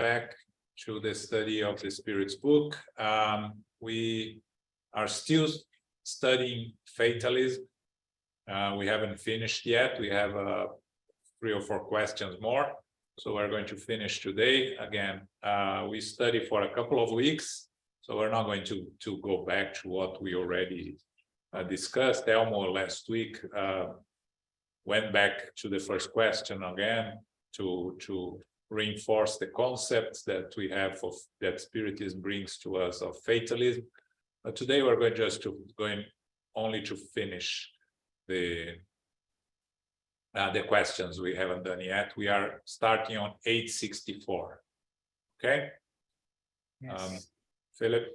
back to the study of the Spirit's book. We are still studying fatalism. We haven't finished yet. We have 3 or 4 questions more. So we're going to finish today. Again, we study for a couple of weeks. So we're not going to go back to what we already discussed. Elmo last week went back to the first question again to reinforce the concepts that we have of that Spiritism brings to us of fatalism. But today we're going only to finish the questions we haven't done yet. We are starting on 864. Okay. Yes. Philip.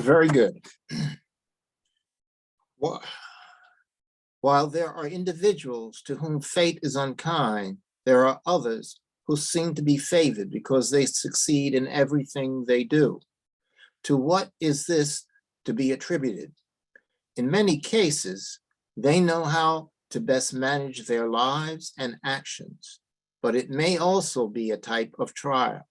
Very good. While there are individuals to whom fate is unkind, there are others who seem to be favored because they succeed in everything they do. To what is this to be attributed? In many cases, they know how to best manage their lives and actions, but it may also be a type of trial.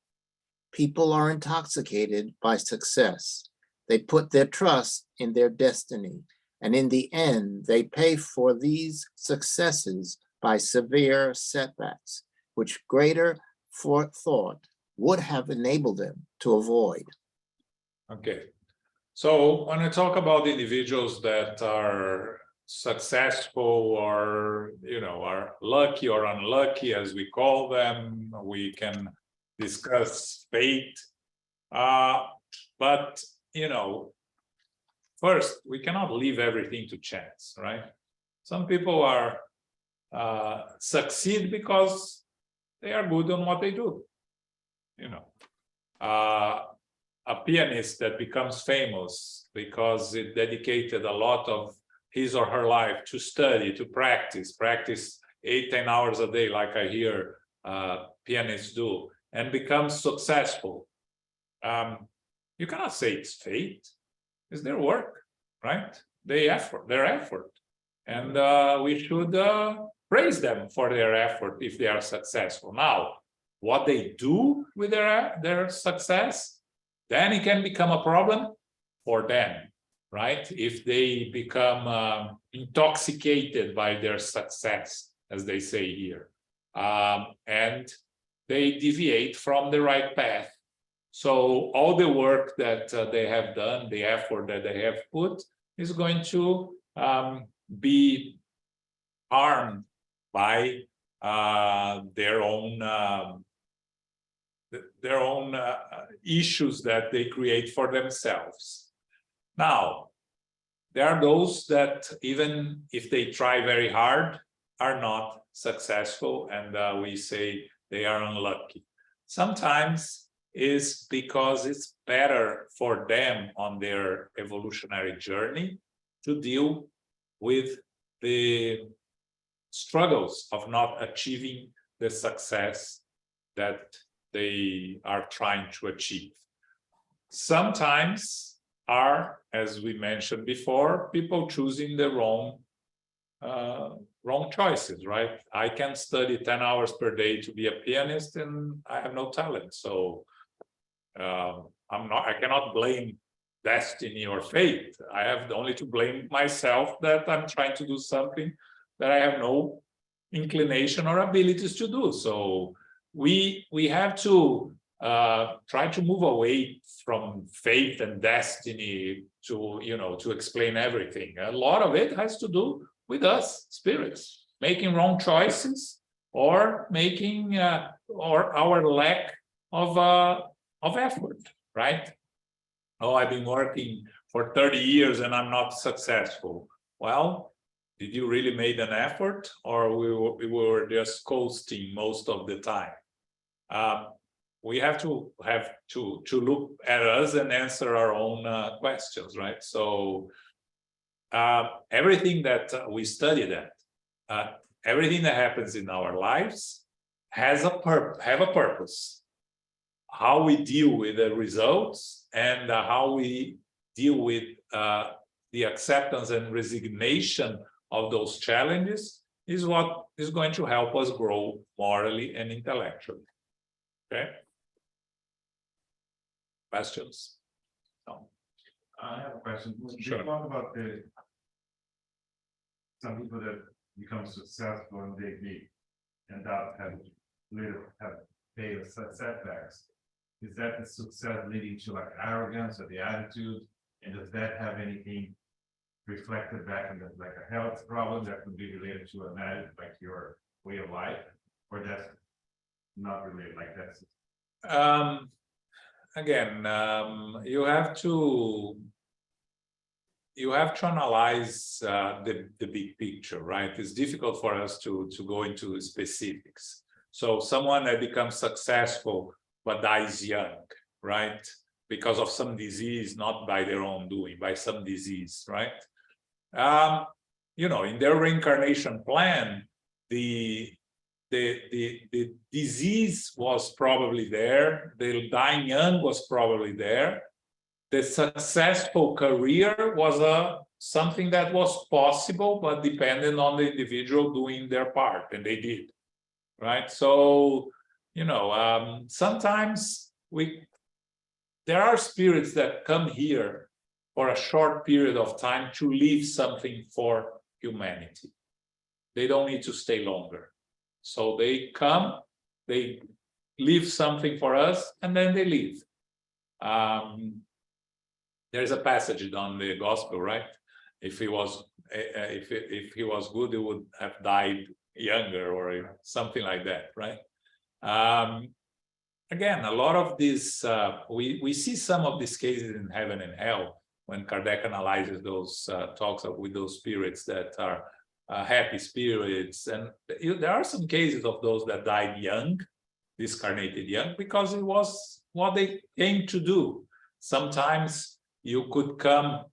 People are intoxicated by success. They put their trust in their destiny, and in the end, they pay for these successes by severe setbacks, which greater forethought would have enabled them to avoid. Okay, so when I talk about individuals that are successful or, are lucky or unlucky, as we call them, we can discuss fate. But, first, we cannot leave everything to chance, right? Some people are succeed because they are good on what they do. A pianist that becomes famous because it dedicated a lot of his or her life to study, to practice 8-10 hours a day, like I hear pianists do, and becomes successful. You cannot say it's fate. It's their work, right? Their effort. And we should praise them for their effort if they are successful. Now, what they do with their success, then it can become a problem for them, right? If they become intoxicated by their success, as they say here, and they deviate from the right path. So all the work that they have done, the effort that they have put, is going to be harmed by their own issues that they create for themselves. Now, there are those that even if they try very hard, are not successful, and we say they are unlucky. Sometimes is because it's better for them on their evolutionary journey to deal with the struggles of not achieving the success that they are trying to achieve. Sometimes are, as we mentioned before, people choosing the wrong choices, right? I can study 10 hours per day to be a pianist and I have no talent. So I cannot blame destiny or fate. I have only to blame myself that I'm trying to do something that I have no inclination or abilities to do. So we have to try to move away from fate and destiny to explain everything. A lot of it has to do with us spirits making wrong choices or making or our lack of effort, right? Oh, I've been working for 30 years and I'm not successful. Well, did you really make an effort, or we were just coasting most of the time? We have to look at us and answer our own questions, right? So everything that we study, everything that happens in our lives have a purpose. How we deal with the results and how we deal with the acceptance and resignation of those challenges is what is going to help us grow morally and intellectually. Okay. Questions? No. I have a question. Sure. You talk about some people that become successful and end up have setbacks. Is that the success leading to like arrogance or the attitude? And does that have anything reflected back in like a health problem that could be related to a matter like your way of life, or that's not related like that's? Again, you have to analyze the big picture, right? It's difficult for us to go into specifics. So someone that becomes successful but dies young, right? Because of some disease, not by their own doing, by some disease, right? You know, in their reincarnation plan, the disease was probably there, the dying young was probably there. The successful career was something that was possible, but depended on the individual doing their part, and they did, right? So, you know, sometimes there are spirits that come here for a short period of time to leave something for humanity. They don't need to stay longer. So they come, they leave something for us, and then they leave. There's a passage on the gospel, right? If he was good, he would have died younger or something like that, right? Again, a lot of this, we see some of these cases in heaven and hell when Kardec analyzes those talks with those spirits that are happy spirits. And there are some cases of those that died young, discarnated young, because it was what they came to do. Sometimes you could come,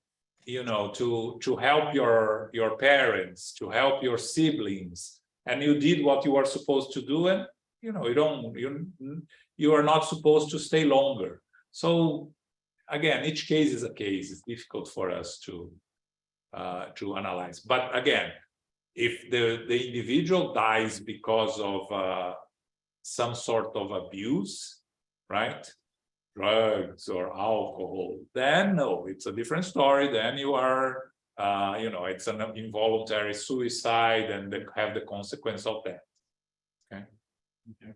you know, to help your parents, to help your siblings, and you did what you were supposed to do, and you know, you are not supposed to stay longer. So again, each case is a case. It's difficult for us to analyze. But again, if the individual dies because of some sort of abuse, right? Drugs or alcohol, then no, it's a different story. Then you are, you know, it's an involuntary suicide, and they have the consequence of that. Okay. Okay.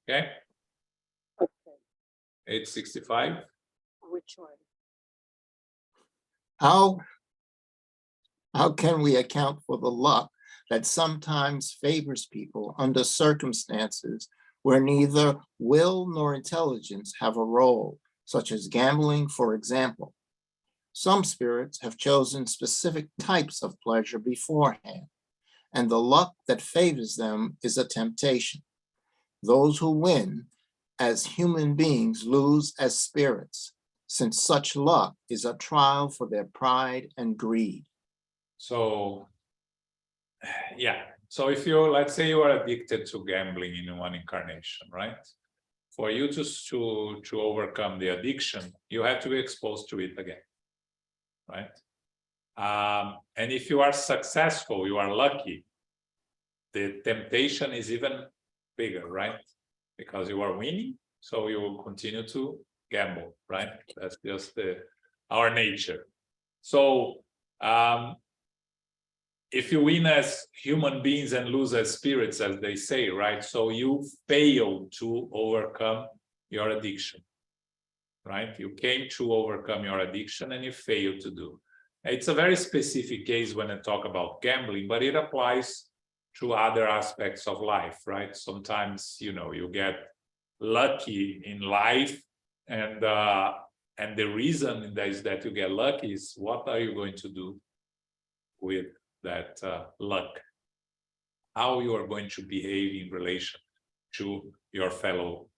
Okay. 865. Which one? How can we account for the luck that sometimes favors people under circumstances where neither will nor intelligence have a role, such as gambling, for example? Some spirits have chosen specific types of pleasure beforehand, and the luck that favors them is a temptation. Those who win as human beings lose as spirits, since such luck is a trial for their pride and greed. So, yeah. So if let's say you are addicted to gambling in one incarnation, right? For you to overcome the addiction, you have to be exposed to it again, right? And if you are successful, you are lucky, the temptation is even bigger, right? Because you are winning, so you will continue to gamble, right? That's just our nature. So if you win as human beings and lose as spirits, as they say, right? So you fail to overcome your addiction, right? You came to overcome your addiction and you failed to do. It's a very specific case when I talk about gambling, but it applies to other aspects of life, right? Sometimes, you know, you get lucky in life, and the reason that you get lucky is what are you going to do with that luck? How you are going to behave in relation to your fellow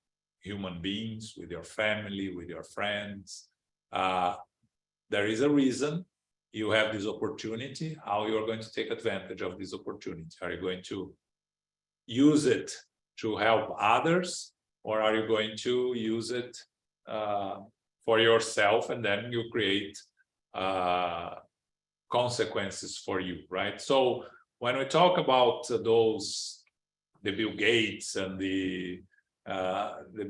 human beings, with your family, with your friends. There is a reason you have this opportunity. How you are going to take advantage of this opportunity? Are you going to use it to help others, or are you going to use it for yourself, and then you create consequences for you, right? So when we talk about those Bill Gates and the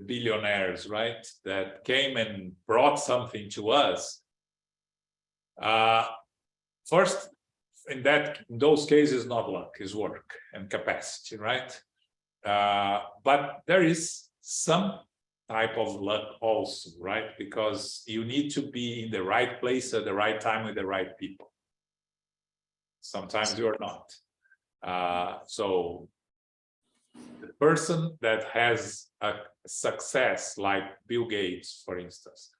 billionaires, right, that came and brought something to us. First, in those cases, not luck, is work and capacity, right? But there is some type of luck also, right? Because you need to be in the right place at the right time with the right people. Sometimes you're not. So the person that has a success like Bill Gates, for instance,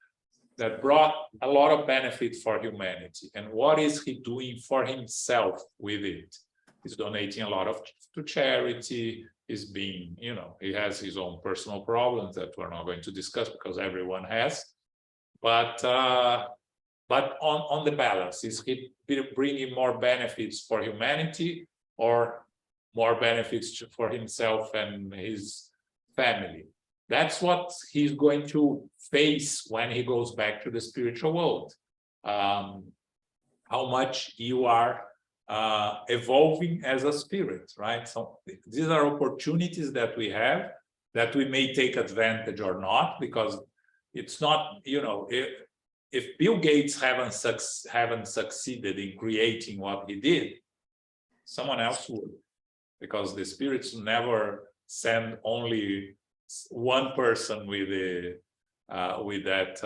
that brought a lot of benefit for humanity. And what is he doing for himself with it? He's donating a lot to charity. He's being, he has his own personal problems that we're not going to discuss because everyone has. But on the balance, is he bringing more benefits for humanity or more benefits for himself and his family? That's what he's going to face when he goes back to the spiritual world. How much you are evolving as a spirit, right? So these are opportunities that we have that we may take advantage or not, because it's not, if Bill Gates haven't succeeded in creating what he did, someone else would, because the spirits never send only one person with that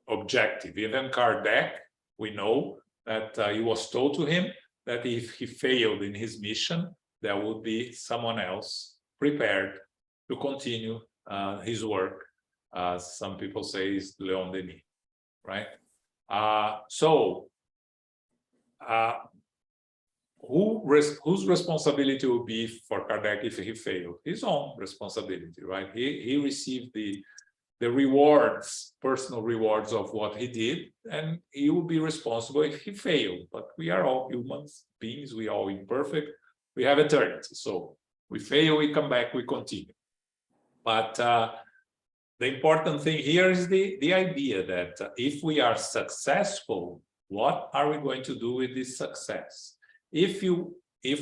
objective. Even Kardec, we know that it was told to him that if he failed in his mission, there would be someone else prepared to continue his work. Some people say is Leon Denis, right? Whose responsibility will be for Kardec if he failed? His own responsibility, right? He received the rewards, personal rewards of what he did, and he will be responsible if he failed. But we are all human beings, we are all imperfect, we have eternity. So we fail, we come back, we continue. But the important thing here is the idea that if we are successful, what are we going to do with this success? If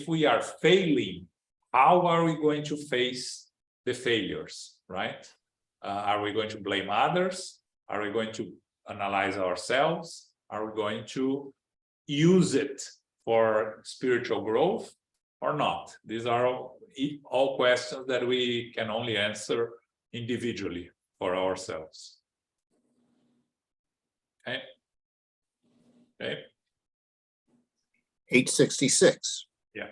we are failing, how are we going to face the failures, right? Are we going to blame others? Are we going to analyze ourselves? Are we going to use it for spiritual growth or not? These are all questions that we can only answer individually for ourselves. Okay. 866. Yeah.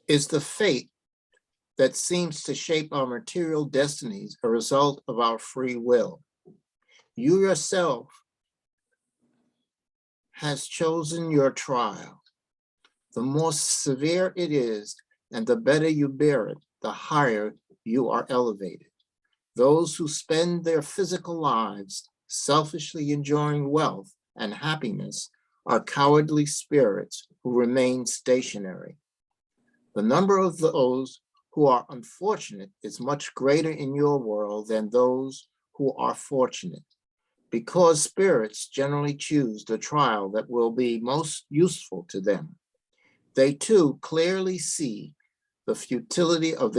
Is the fate that seems to shape our material destinies a result of our free will? You yourself has chosen your trial. The more severe it is, and the better you bear it, the higher you are elevated. Those who spend their physical lives selfishly enjoying wealth and happiness are cowardly spirits who remain stationary. The number of those who are unfortunate is much greater in your world than those who are fortunate, because spirits generally choose the trial that will be most useful to them. They too clearly see the futility of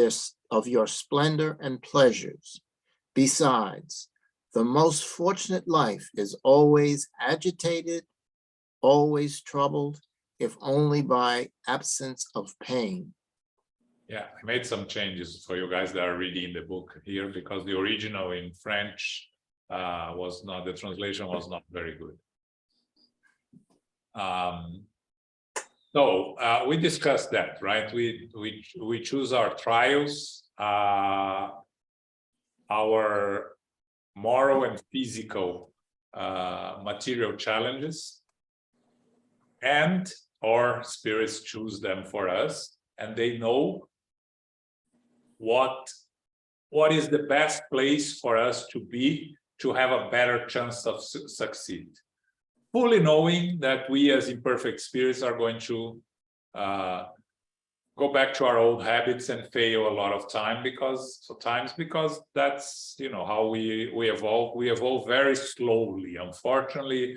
your splendor and pleasures. Besides, the most fortunate life is always agitated, always troubled, if only by absence of pain. Yeah, I made some changes for you guys that are reading the book here, because the original in French the translation was not very good. So we discussed that, right? We choose our trials, our moral and physical material challenges, and our spirits choose them for us, and they know what is the best place for us to be to have a better chance of succeed, fully knowing that we as imperfect spirits are going to go back to our old habits and fail a lot of time, because that's how we evolve. We evolve very slowly, unfortunately.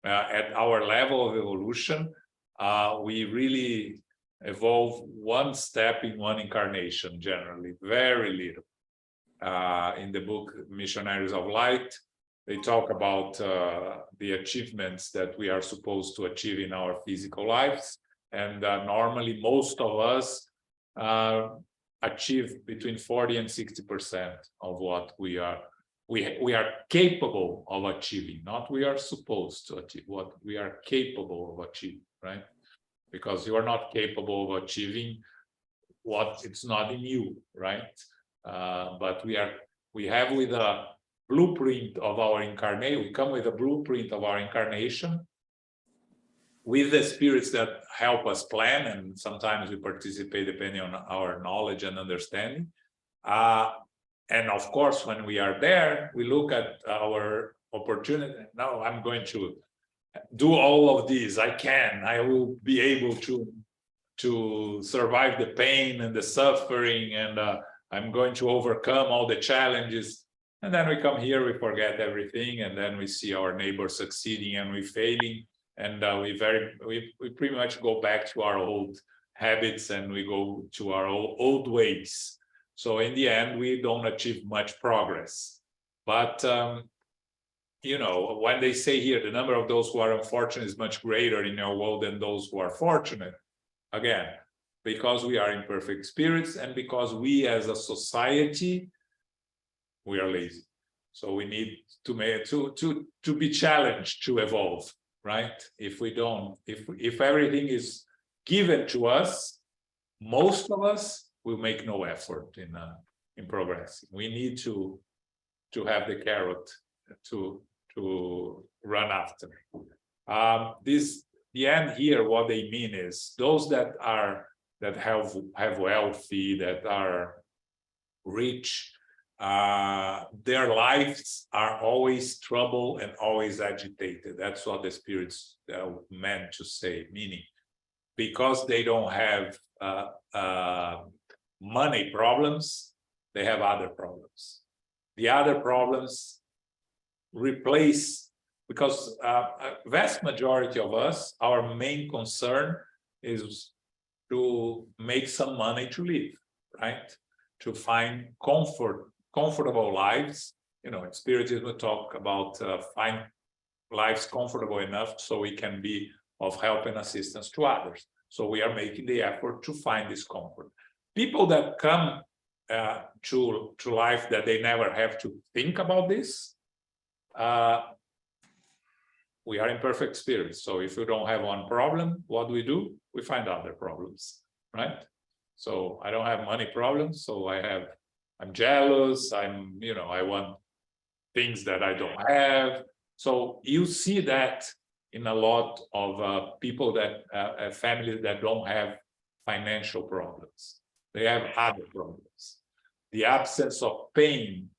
At our level of evolution, we really evolve one step in one incarnation, generally, very little. In the book Missionaries of Light, they talk about the achievements that we are supposed to achieve in our physical lives. And normally, most of us achieve between 40 and 60% of what we are capable of achieving, not we are supposed to achieve, what we are capable of achieving, right? Because you are not capable of achieving what it's not in you, right? But we have with a blueprint of our incarnation, we come with a blueprint of our incarnation with the spirits that help us plan, and sometimes we participate depending on our knowledge and understanding. And of course, when we are there, we look at our opportunity. Now I'm going to do all of these. I will be able to survive the pain and the suffering, and I'm going to overcome all the challenges. And then we come here, we forget everything, and then we see our neighbor succeeding and we failing, and we pretty much go back to our old habits, and we go to our old ways. So in the end, we don't achieve much progress. But you know, when they say here, the number of those who are unfortunate is much greater in our world than those who are fortunate. Again, because we are imperfect spirits, and because we as a society, we are lazy. So we need to be challenged to evolve, right? If we don't, if everything is given to us, most of us will make no effort in progressing. We need to have the carrot to run after. The end here, what they mean is those that have wealthy, that are rich, their lives are always troubled and always agitated. That's what the spirits meant to say, meaning because they don't have money problems, they have other problems. The other problems replace, because a vast majority of us, our main concern is to make some money to live, right? To find comfortable lives. You know, in Spiritism we talk about find lives comfortable enough so we can be of help and assistance to others. So we are making the effort to find this comfort. People that come to life that they never have to think about this, we are imperfect spirits. So if we don't have one problem, what do? We find other problems, right? So I don't have money problems, so I'm jealous, I want things that I don't have. So you see that in a lot of people that families that don't have financial problems. They have other problems. The absence of pain,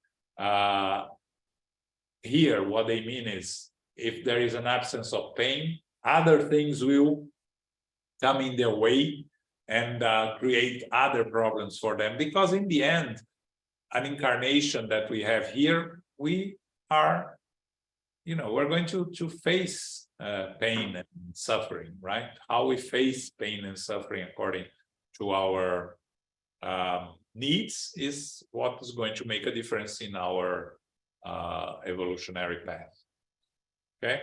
here, what they mean is, if there is an absence of pain, other things will come in their way and create other problems for them. Because in the end, an incarnation that we have here, we are, we're going to face pain and suffering, right? How we face pain and suffering according to our needs is what is going to make a difference in our evolutionary path. Okay.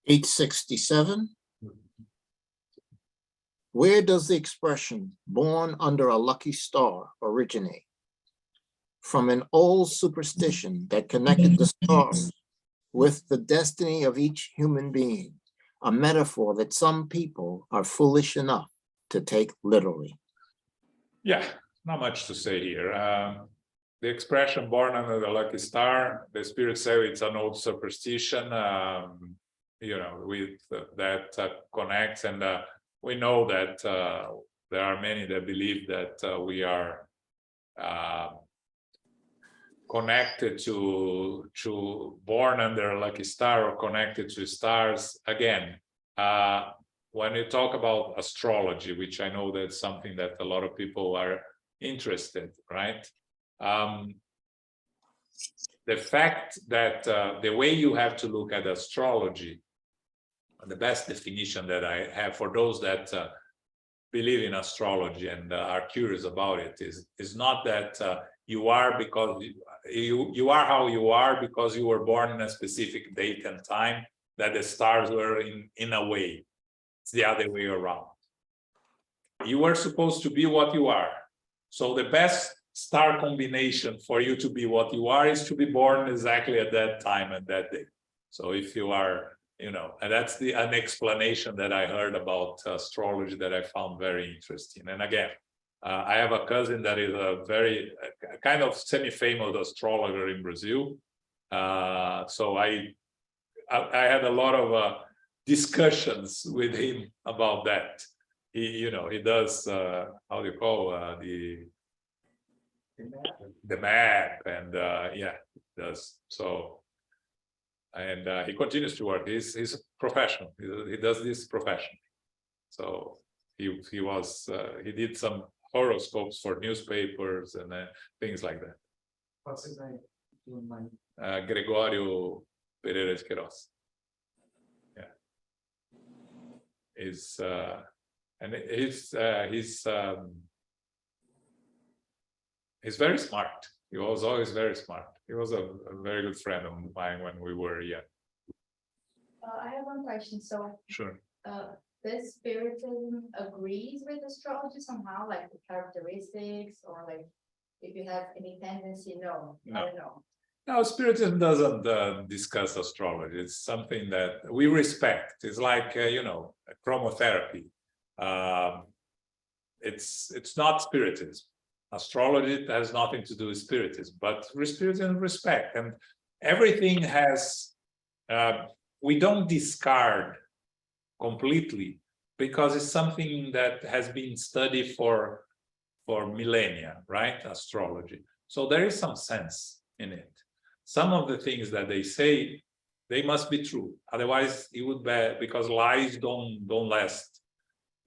867. Where does the expression "born under a lucky star" originate? From an old superstition that connected the stars with the destiny of each human being, a metaphor that some people are foolish enough to take literally. Yeah, not much to say here. The expression "born under the lucky star," the spirits say it's an old superstition, with that connects, and we know that there are many that believe that we are connected to born under a lucky star or connected to stars. Again, when you talk about astrology, which I know that's something that a lot of people are interested, right? The fact that the way you have to look at astrology the best definition that I have for those that believe in astrology and are curious about it is not that you are because you are how you are because you were born in a specific date and time that the stars were in a way. It's the other way around. You were supposed to be what you are. So the best star combination for you to be what you are is to be born exactly at that time and that day. So if you are, you know, and that's an explanation that I heard about astrology that I found very interesting. And again, I have a cousin that is a very kind of semi-famous astrologer in Brazil. So I had a lot of discussions with him about that. He, you know, he does how do you call the map, and yeah, he does. So, and he continues to work. He's a professional. He does this professionally. So he did some horoscopes for newspapers and things like that. What's his name? Gregorio Pereira de Queiroz. Yeah. And he's very smart. He was always very smart. He was a very good friend of mine when we were young. I have one question. So, Sure. this spiritism agrees with astrology somehow, like the characteristics, or like if you have any tendency? No. I don't know. No, Spiritism doesn't discuss astrology. It's something that we respect. It's like you know, chromotherapy. It's not Spiritism. Astrology has nothing to do with Spiritism, but Spiritism respect, and everything has. We don't discard completely because it's something that has been studied for millennia, right? Astrology. So there is some sense in it. Some of the things that they say, they must be true. Otherwise, it would be, because lies don't last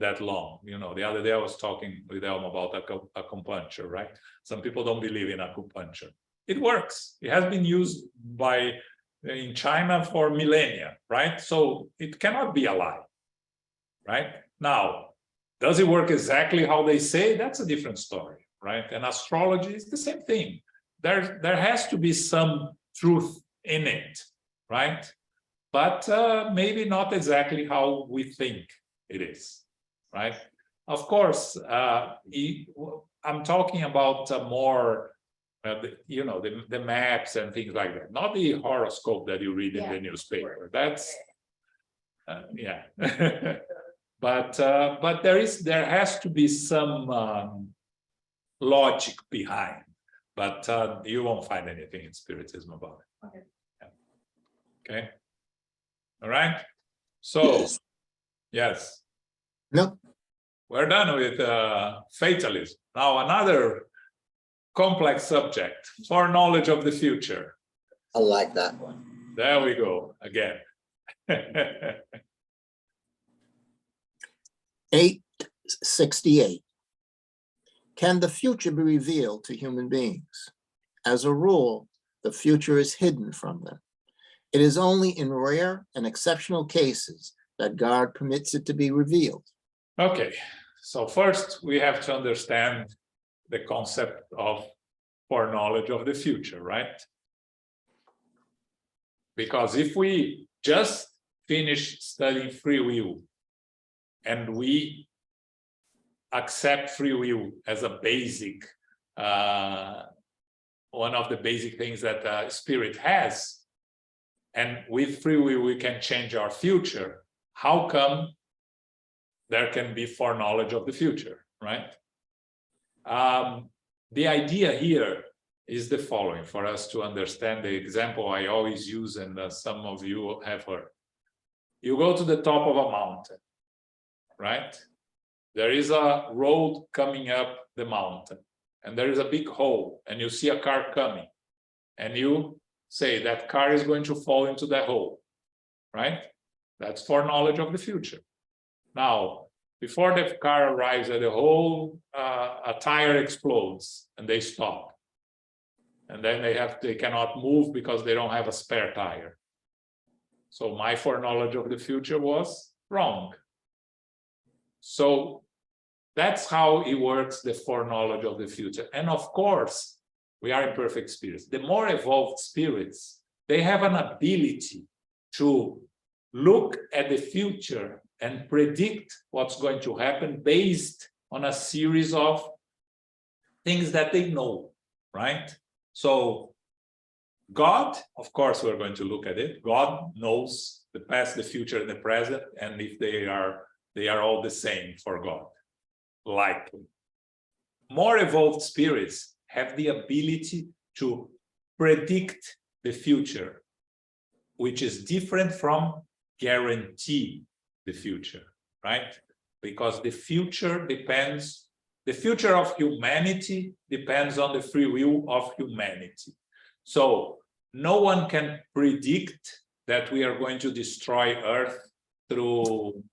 that long. You know, the other day I was talking with Elm about acupuncture, right? Some people don't believe in acupuncture. It works. It has been used in China for millennia, right? So it cannot be a lie, right? Now, does it work exactly how they say? That's a different story, right? And astrology is the same thing. There has to be some truth in it, right? But maybe not exactly how we think it is, right? Of course, I'm talking about more, you know, the maps and things like that, not the horoscope that you read in the newspaper. That's, yeah. But there has to be some logic behind. But you won't find anything in Spiritism about it. Okay. Yeah. Okay. All right. So, yes. No. We're done with fatalism. Now another complex subject: foreknowledge of the future. I like that one. There we go again. 868. Can the future be revealed to human beings? As a rule, the future is hidden from them. It is only in rare and exceptional cases that God permits it to be revealed. Okay, so first we have to understand the concept of foreknowledge of the future, right? Because if we just finish studying free will and we accept free will as a basic, one of the basic things that spirit has, and with free will we can change our future, how come there can be foreknowledge of the future, right? The idea here is the following, for us to understand the example I always use, and some of you have heard. You go to the top of a mountain, right? There is a road coming up the mountain, and there is a big hole, and you see a car coming, and you say that car is going to fall into that hole, right? That's foreknowledge of the future. Now, before the car arrives at the hole, a tire explodes and they stop. And then they cannot move because they don't have a spare tire. So my foreknowledge of the future was wrong. So that's how it works, the foreknowledge of the future. And of course, we are imperfect spirits. The more evolved spirits, they have an ability to look at the future and predict what's going to happen based on a series of things that they know, right? So God, of course, we're going to look at it. God knows the past, the future, and the present, and if they are all the same for God, likely. More evolved spirits have the ability to predict the future, which is different from guarantee the future, right? Because the future depends, the future of humanity depends on the free will of humanity. So no one can predict that we are going to destroy Earth through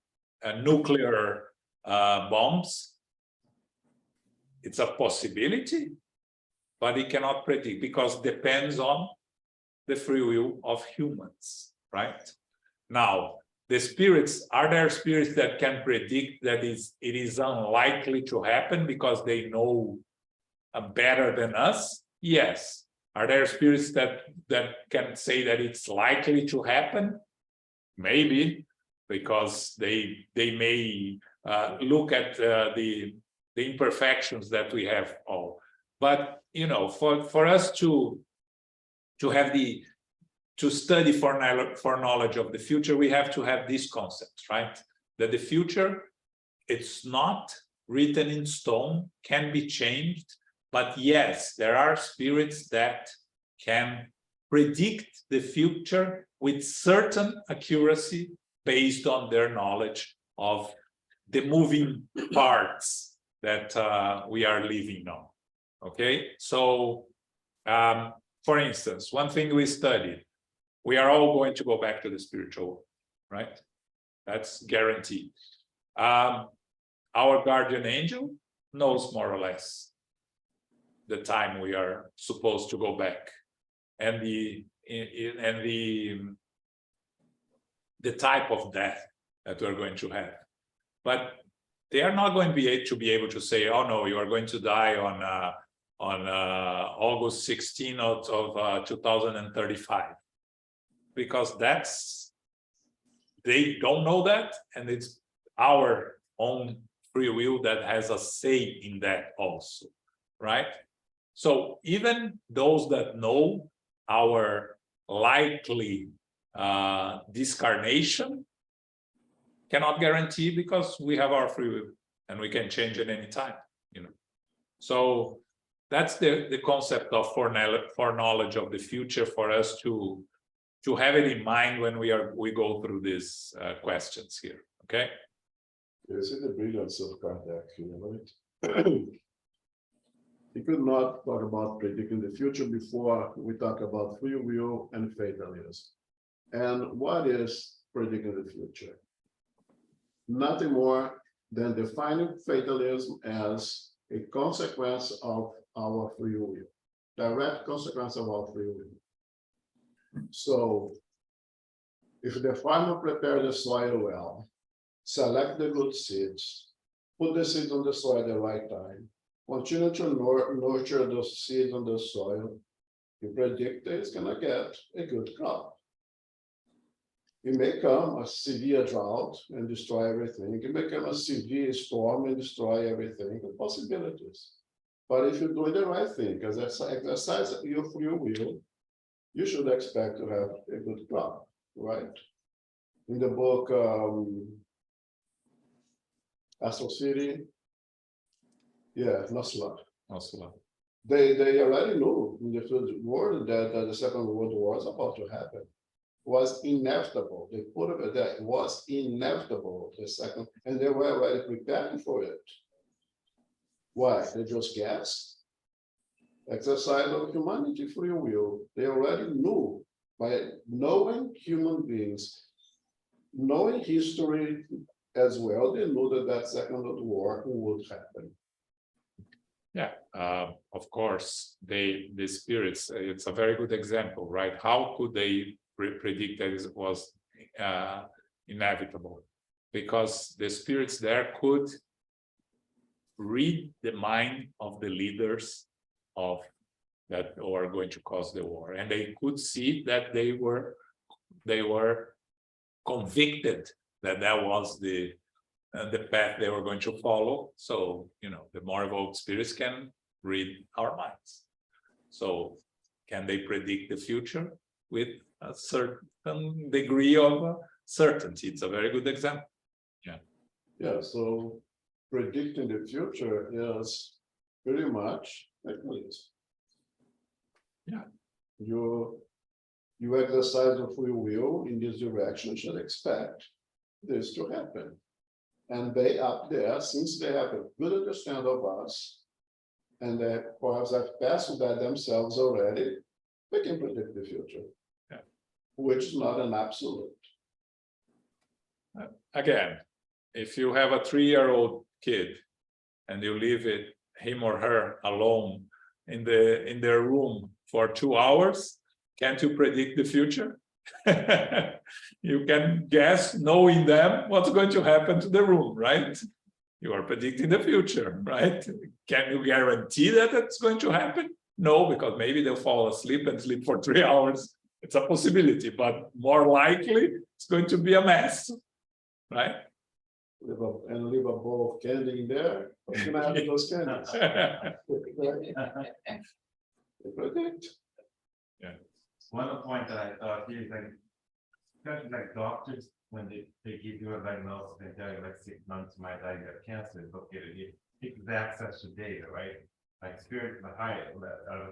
nuclear bombs. It's a possibility, but it cannot predict because it depends on the free will of humans, right? Now, the spirits, are there spirits that can predict that it is unlikely to happen because they know better than us? Yes. Are there spirits that can say that it's likely to happen? Maybe, because they may look at the imperfections that we have all. But you know, for us to study foreknowledge of the future, we have to have these concepts, right? That the future, it's not written in stone, can be changed. But yes, there are spirits that can predict the future with certain accuracy based on their knowledge of the moving parts that we are living on. Okay, so for instance, one thing we studied, we are all going to go back to the spiritual world, right? That's guaranteed. Our guardian angel knows more or less the time we are supposed to go back, and the type of death that we're going to have. But they are not going to be able to say, oh no, you are going to die on August 16th of 2035, because they don't know that, and it's our own free will that has a say in that also, right? So even those that know our likely discarnation cannot guarantee, because we have our free will and we can change it any time, you know. So that's the concept of foreknowledge of the future, for us to have it in mind when we go through these questions here. Okay. You see the brilliance of Kardec here, right? He could not talk about predicting the future before we talk about free will and fatalism. And what is predicting the future? Nothing more than defining fatalism as a consequence of our free will, direct consequence of our free will. So, if the farmer prepares the soil well, select the good seeds, put the seeds on the soil at the right time, continue to nurture those seeds on the soil, you predict that it's going to get a good crop. It may come a severe drought and destroy everything. It may come a severe storm and destroy everything, the possibilities. But if you do the right thing, because exercise your free will, you should expect to have a good crop, right? In the book, Astral City, yeah, Nasla. They already knew in the third world that the Second World War was about to happen. Was inevitable. They put it that it was inevitable, the second, and they were already preparing for it. Why? They just guessed. Exercise of humanity, free will. They already knew, by knowing human beings, knowing history as well, they knew that Second World War would happen. Yeah, of course, the spirits, it's a very good example, right? How could they predict that it was inevitable, because the spirits there could read the mind of the leaders of that were going to cause the war, and they could see that they were convicted that that was the path they were going to follow. So, the more evolved spirits can read our minds. So can they predict the future with a certain degree of certainty? It's a very good example. Yeah, so predicting the future is pretty much like this. Yeah. You exercise your free will in this direction, should expect this to happen. And they up there, since they have a good understanding of us, and they perhaps have passed that themselves already, they can predict the future. Yeah. Which is not an absolute. Again, if you have a 3-year-old kid and you leave him or her alone in their room for 2 hours, can't you predict the future? You can guess, knowing them, what's going to happen to the room, right? You are predicting the future, right? Can you guarantee that it's going to happen? No, because maybe they'll fall asleep and sleep for 3 hours. It's a possibility, but more likely it's going to be a mess, right? Leave a bowl of candy in there. What's gonna happen to those candies? They predict. One point that I thought here is especially doctors, when they give you a diagnosis, they tell you 6 months you might die of cancer, it's located here. It gives access to data, right? Like spirits the higher,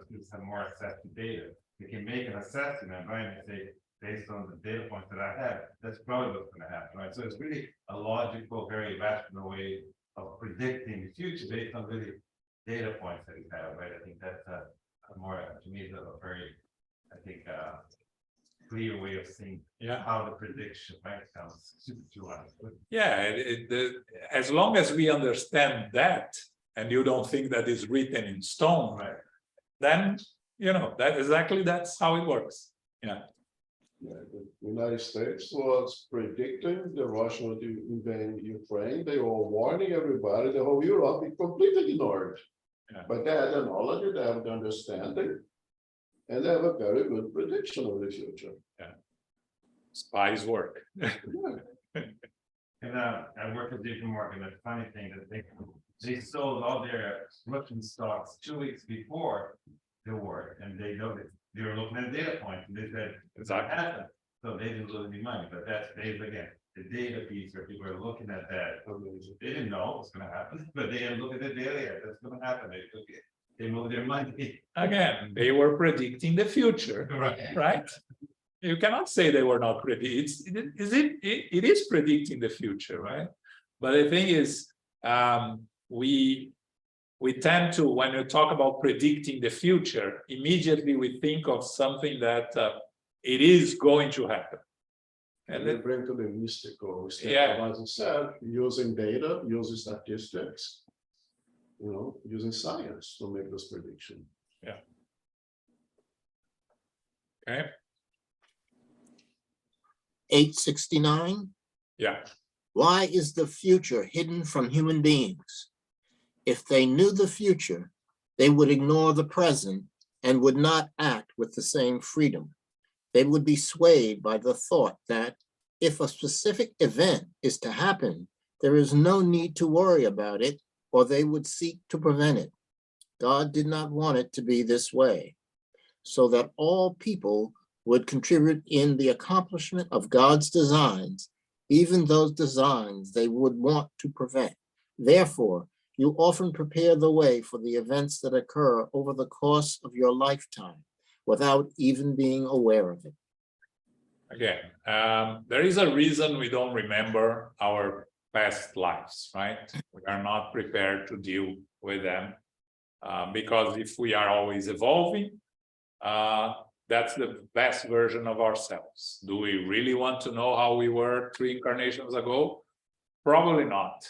spirits have more access to data. They can make an assessment, right? And say, based on the data points that I have, that's probably what's going to happen, right? So it's really a logical, very rational way of predicting the future based on really data points that you have, right? I think that's a more, to me, a very, clear way of seeing how the prediction might sounds super nuanced. Yeah, as long as we understand that, and you don't think that is written in stone, Right. then that's how it works. Yeah. Yeah, the United States was predicting the Russians would invade Ukraine. They were warning everybody. The whole Europe be completely ignored. Yeah. But they had the knowledge, they have the understanding, and they have a very good prediction of the future. Spies work. And I work at JP Morgan. The funny thing that they sold all their Russian stocks 2 weeks before the war, and they know that they were looking at data points, and they said it's not happening. So they didn't lose any money, but that's again the data piece where people are looking at that. They didn't know what's going to happen, but they didn't look at the data yet. That's going to happen. They moved their money. Again, they were predicting the future, right? You cannot say they were not predicting. It is predicting the future, right? But the thing is, we tend to, when you talk about predicting the future, immediately we think of something that it is going to happen. And they bring to the mystical, as I said, using data, using statistics, using science to make this prediction. Yeah. Okay. 869. Yeah. Why is the future hidden from human beings? If they knew the future, they would ignore the present and would not act with the same freedom. They would be swayed by the thought that if a specific event is to happen, there is no need to worry about it, or they would seek to prevent it. God did not want it to be this way, so that all people would contribute in the accomplishment of God's designs, even those designs they would want to prevent. Therefore, you often prepare the way for the events that occur over the course of your lifetime without even being aware of it. Again, there is a reason we don't remember our past lives, right? We are not prepared to deal with them because if we are always evolving, that's the best version of ourselves. Do we really want to know how we were 3 incarnations ago? Probably not.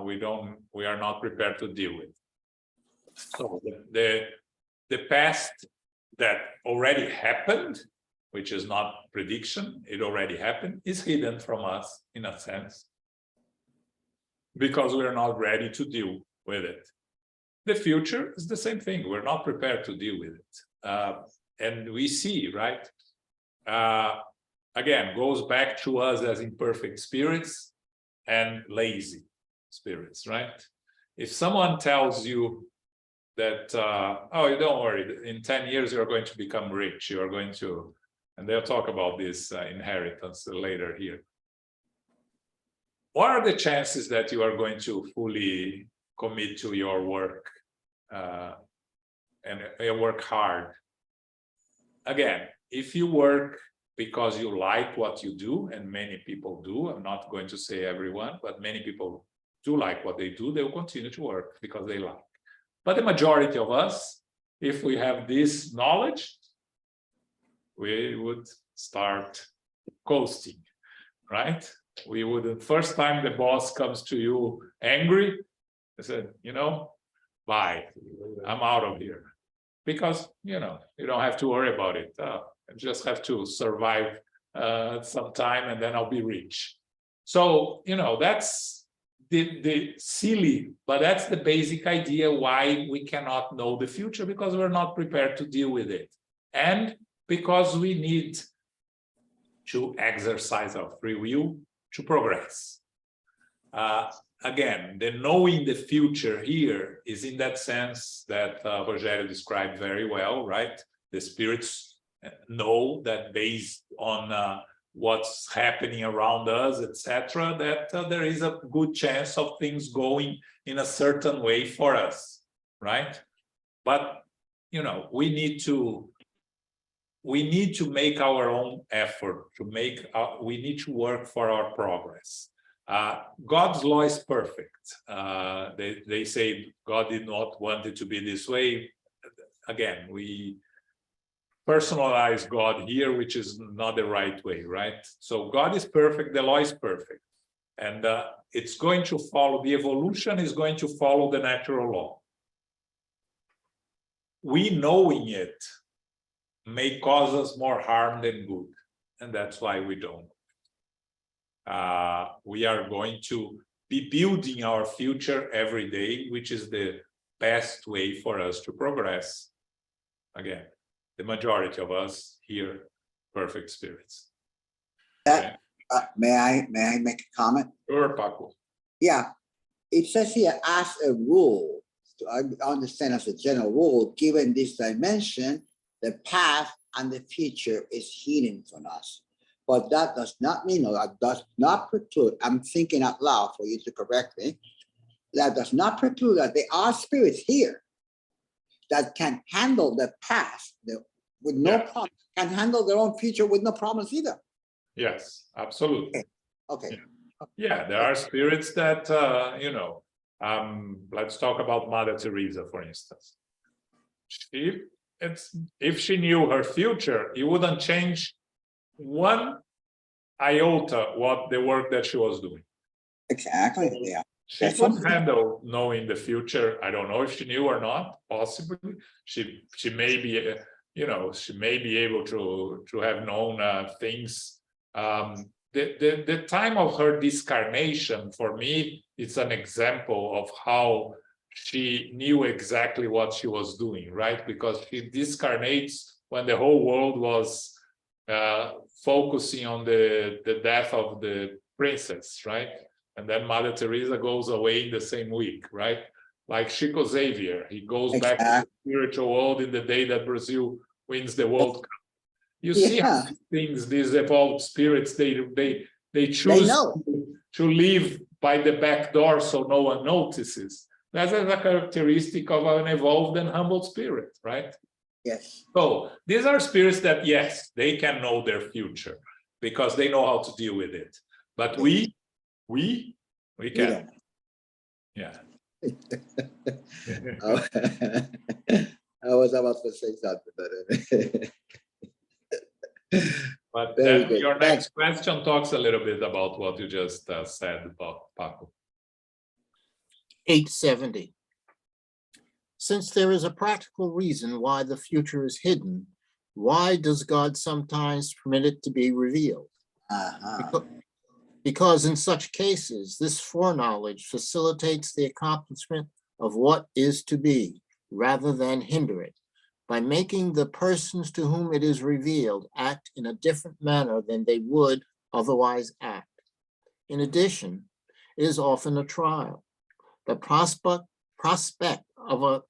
We are not prepared to deal with. So the past that already happened which is not prediction, it already happened, is hidden from us in a sense, because we're not ready to deal with it. The future is the same thing. We're not prepared to deal with it. And we see, right? Again, goes back to us as imperfect spirits and lazy spirits, right? If someone tells you that, oh, you don't worry, in 10 years, you're going to become rich, you're going to, and they'll talk about this inheritance later here. What are the chances that you are going to fully commit to your work and work hard? Again, if you work because you like what you do, and many people do, I'm not going to say everyone, but many people do like what they do, they will continue to work because they like. But the majority of us, if we have this knowledge, we would start coasting, right? We would, first time the boss comes to you angry, I said, you know, bye, I'm out of here. Because, you know, you don't have to worry about it. I just have to survive some time and then I'll be rich. So, you know, that's the silly, but that's the basic idea why we cannot know the future, because we're not prepared to deal with it. And because we need to exercise our free will to progress. Again, the knowing the future here is in that sense that Rogério described very well, right? The spirits know that based on what's happening around us, etc., that there is a good chance of things going in a certain way for us, right? But, you know, we need to make our own effort to make, we need to work for our progress. God's law is perfect. They say God did not want it to be this way. Again, we personalize God here, which is not the right way, right? So God is perfect, the law is perfect. And it's going to follow, the evolution is going to follow the natural law. We knowing it may cause us more harm than good. And that's why we don't. We are going to be building our future every day, which is the best way for us to progress. Again, the majority of us here, perfect spirits. Okay. May I make a comment? Sure, Paco. Yeah, it says here as a rule, I understand as a general rule, given this dimension, the past and the future is hidden from us. But that does not mean, or that does not preclude, I'm thinking out loud for you to correct me, that does not preclude that there are spirits here that can handle the past with no problem, can handle their own future with no problems either. Yes, absolutely. Okay. Yeah, there are spirits that, you know, let's talk about Mother Teresa, for instance. If she knew her future, it wouldn't change one iota what the work that she was doing. Exactly, yeah. She could handle knowing the future. I don't know if she knew or not, possibly. She may be, you know, she may be able to have known things. The time of her discarnation, for me, it's an example of how she knew exactly what she was doing, right? Because she discarnates when the whole world was focusing on the death of the princess, right? And then Mother Teresa goes away in the same week, right? Like Chico Xavier, he goes back to the spiritual world in the day that Brazil wins the World Cup. You see how things, these evolved spirits, they choose to live by the back door so no one notices. That is a characteristic of an evolved and humble spirit, right? Yes. So these are spirits that, yes, they can know their future because they know how to deal with it. But we can. Yeah. I was about to say something, but then your next question talks a little bit about what you just said about Paco. 870. Since there is a practical reason why the future is hidden, Why does God sometimes permit it to be revealed? Uh-huh. Because in such cases, this foreknowledge facilitates the accomplishment of what is to be, rather than hinder it, by making the persons to whom it is revealed act in a different manner than they would otherwise act. In addition, it is often a trial. The prospect of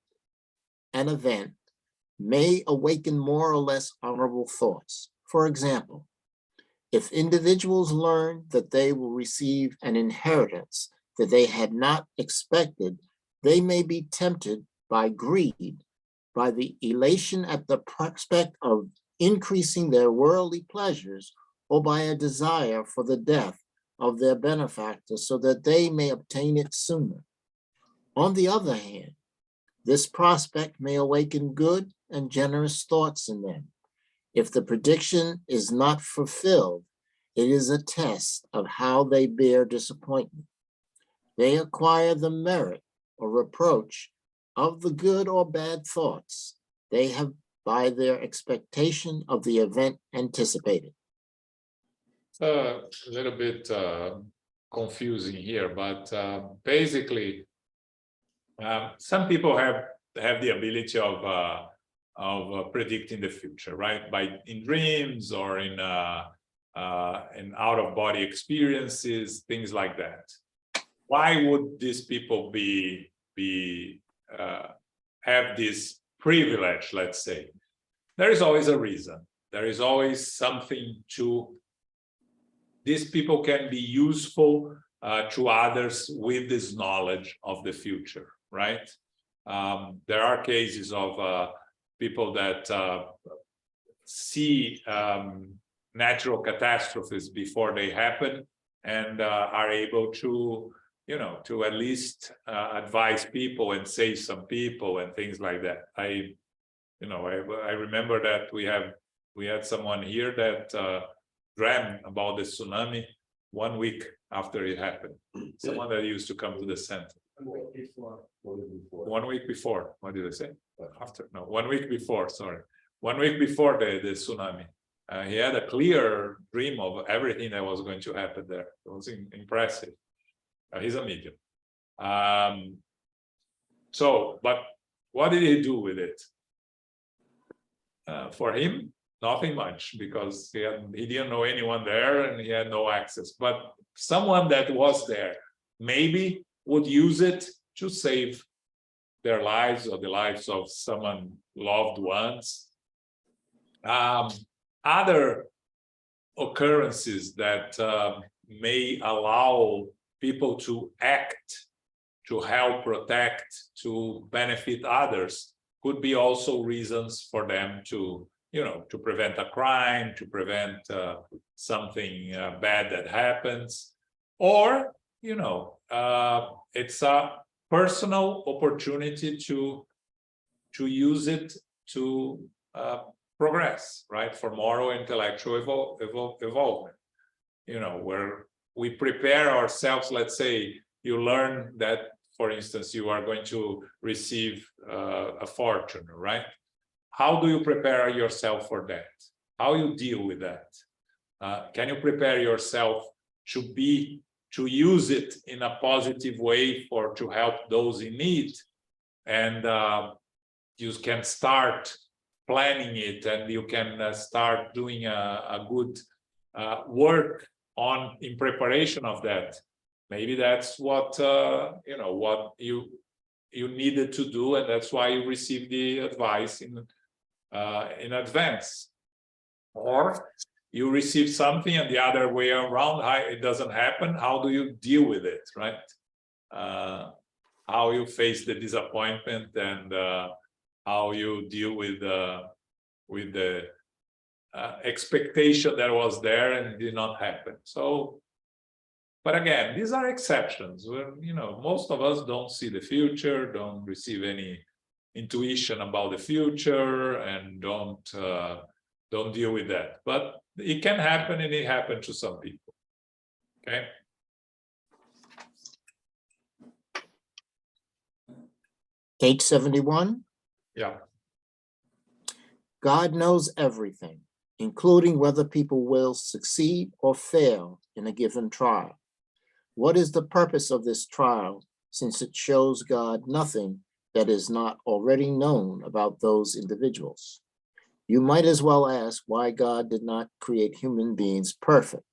an event may awaken more or less honorable thoughts. For example, if individuals learn that they will receive an inheritance that they had not expected, they may be tempted by greed, by the elation at the prospect of increasing their worldly pleasures, or by a desire for the death of their benefactor so that they may obtain it sooner. On the other hand, this prospect may awaken good and generous thoughts in them. If the prediction is not fulfilled, it is a test of how they bear disappointment. They acquire the merit or reproach of the good or bad thoughts they have by their expectation of the event anticipated. It's a little bit confusing here, but basically, some people have the ability of predicting the future, right? In dreams or in out-of-body experiences, things like that. Why would these people have this privilege, let's say? There is always a reason. There is always something to. These people can be useful to others with this knowledge of the future, right? There are cases of people that see natural catastrophes before they happen and are able to, to at least advise people and save some people and things like that. I remember that we had someone here that dreamt about the tsunami 1 week after it happened. Someone that used to come to the center. 1 week before. What did I say? After? No, 1 week before. Sorry, 1 week before the tsunami. He had a clear dream of everything that was going to happen there. It was impressive. He's a medium. But what did he do with it? For him, nothing much, because he didn't know anyone there and he had no access. But someone that was there maybe would use it to save their lives or the lives of someone loved ones. Other occurrences that may allow people to act, to help protect, to benefit others, could be also reasons for them to, to prevent a crime, to prevent something bad that happens, or, it's a personal opportunity to use it to progress, right? For moral, intellectual evolvement, where we prepare ourselves. Let's say you learn that, for instance, you are going to receive a fortune, right? How do you prepare yourself for that? How you deal with that? Can you prepare yourself to use it in a positive way to help those in need? And you can start planning it, and you can start doing a good work in preparation of that. Maybe that's what what you needed to do, and that's why you received the advice in advance. Or you receive something and the other way around, it doesn't happen. How do you deal with it, right? How you face the disappointment, and how you deal with the expectation that was there and did not happen. So, but again, these are exceptions where, most of us don't see the future, don't receive any intuition about the future, and don't deal with that. But it can happen, and it happened to some people. Okay. Page 71. Yeah. God knows everything, including whether people will succeed or fail in a given trial. What is the purpose of this trial, since it shows God nothing that is not already known about those individuals? You might as well ask why God did not create human beings perfect,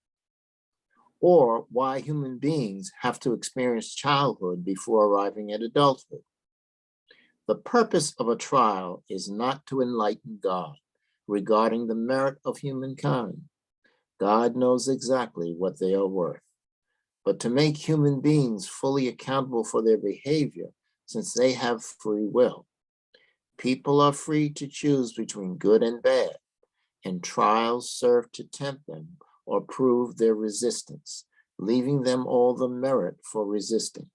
or why human beings have to experience childhood before arriving at adulthood. The purpose of a trial is not to enlighten God regarding the merit of humankind. God knows exactly what they are worth, but to make human beings fully accountable for their behavior, since they have free will. People are free to choose between good and bad, and trials serve to tempt them or prove their resistance, leaving them all the merit for resisting.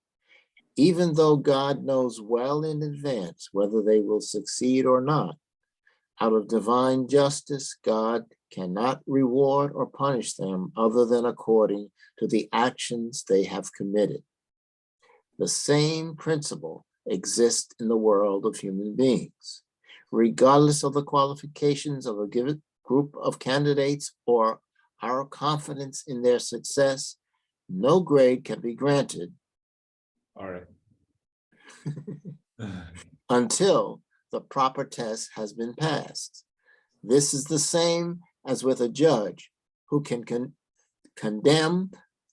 Even though God knows well in advance whether they will succeed or not, out of divine justice, God cannot reward or punish them other than according to the actions they have committed. The same principle exists in the world of human beings. Regardless of the qualifications of a given group of candidates or our confidence in their success, no grade can be granted. All right. Until the proper test has been passed. This is the same as with a judge who can condemn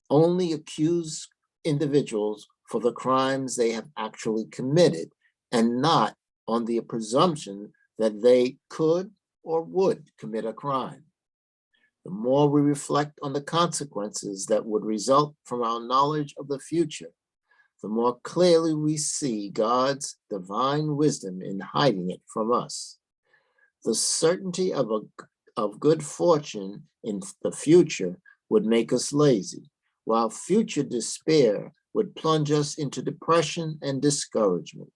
only accused individuals for the crimes they have actually committed, and not on the presumption that they could or would commit a crime. The more we reflect on the consequences that would result from our knowledge of the future, the more clearly we see God's divine wisdom in hiding it from us. The certainty of good fortune in the future would make us lazy, while future despair would plunge us into depression and discouragement.